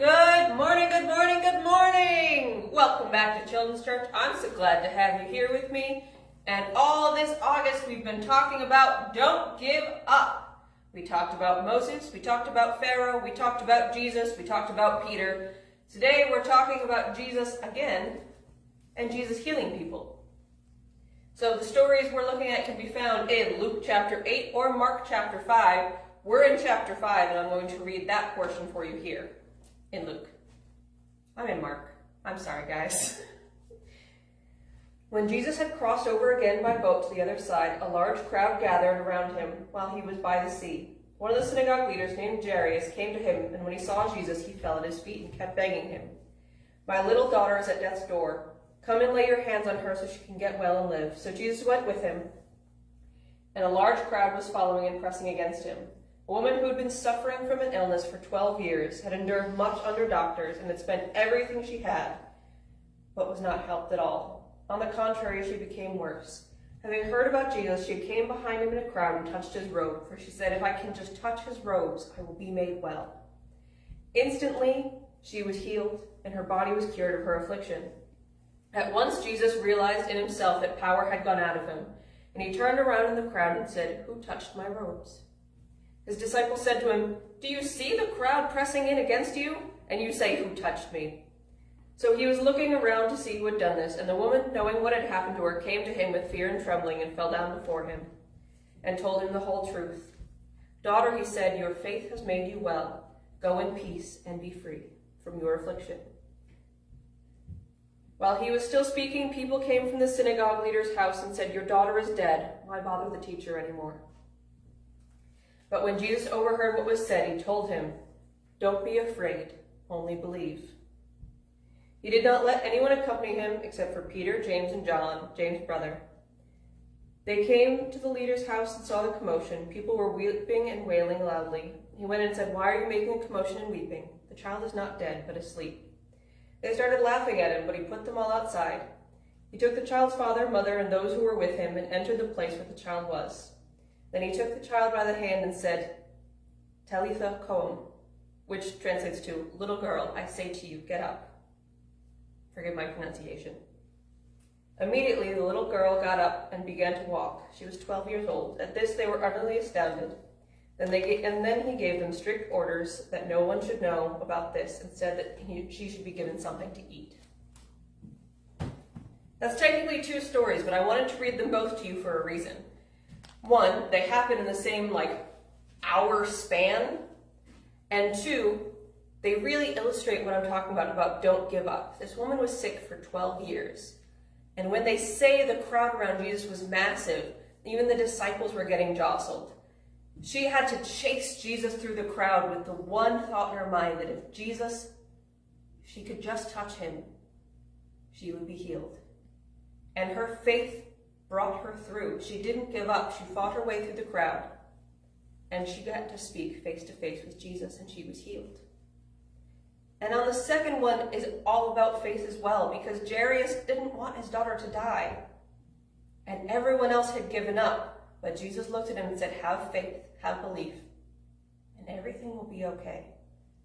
Good morning, good morning, good morning! Welcome back to Children's Church. I'm so glad to have you here with me. And all this August we've been talking about don't give up. We talked about Moses, we talked about Pharaoh, we talked about Jesus, we talked about Peter. Today we're talking about Jesus again and Jesus healing people. So the stories we're looking at can be found in Luke chapter 8 or Mark chapter 5. We're in chapter 5 and I'm going to read that portion for you here. In Luke. I'm in Mark. I'm sorry, guys. When Jesus had crossed over again by boat to the other side, a large crowd gathered around him while he was by the sea. One of the synagogue leaders named Jairus came to him, and when he saw Jesus, he fell at his feet and kept begging him. "My little daughter is at death's door. Come and lay your hands on her so she can get well and live." So Jesus went with him, and a large crowd was following and pressing against him. A woman who had been suffering from an illness for 12 years, had endured much under doctors, and had spent everything she had, but was not helped at all. On the contrary, she became worse. Having heard about Jesus, she came behind him in a crowd and touched his robe, for she said, "If I can just touch his robes, I will be made well." Instantly, she was healed, and her body was cured of her affliction. At once, Jesus realized in himself that power had gone out of him, and he turned around in the crowd and said, "Who touched my robes?" His disciples said to him, "Do you see the crowd pressing in against you? And you say, 'Who touched me?'" So he was looking around to see who had done this, and the woman, knowing what had happened to her, came to him with fear and trembling and fell down before him and told him the whole truth. "Daughter," he said, "your faith has made you well. Go in peace and be free from your affliction." While he was still speaking, people came from the synagogue leader's house and said, "Your daughter is dead. Why bother the teacher anymore?" But when Jesus overheard what was said, he told him, "Don't be afraid, only believe." He did not let anyone accompany him except for Peter, James, and John, James' brother. They came to the leader's house and saw the commotion. People were weeping and wailing loudly. He went and said, "Why are you making a commotion and weeping? The child is not dead, but asleep." They started laughing at him, but he put them all outside. He took the child's father, mother, and those who were with him and entered the place where the child was. Then he took the child by the hand and said, "Talitha koum," which translates to, "Little girl, I say to you, get up." Forgive my pronunciation. Immediately the little girl got up and began to walk. She was 12 years old. At this they were utterly astounded. Then he gave them strict orders that no one should know about this, and said that she should be given something to eat. That's technically two stories, but I wanted to read them both to you for a reason. One, they happen in the same hour span, and two, they really illustrate what I'm talking about don't give up. This woman was sick for 12 years, and when they say the crowd around Jesus was massive, even the disciples were getting jostled. She had to chase Jesus through the crowd with the one thought in her mind that if she could just touch him, she would be healed. And her faith brought her through. She didn't give up. She fought her way through the crowd, and she got to speak face to face with Jesus, and she was healed. And on the second one is all about faith as well, because Jairus didn't want his daughter to die, and everyone else had given up. But Jesus looked at him and said, "Have faith, have belief, and everything will be okay."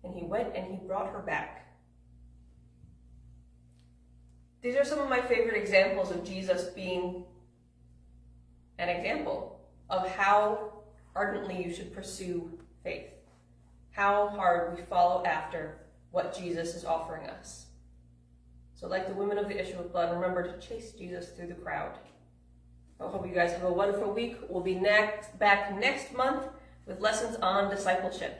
And he went and he brought her back. These are some of my favorite examples of Jesus being an example of how ardently you should pursue faith, how hard we follow after what Jesus is offering us. So like the women of the issue of blood, remember to chase Jesus through the crowd. I hope you guys have a wonderful week. We'll be back next month with lessons on discipleship.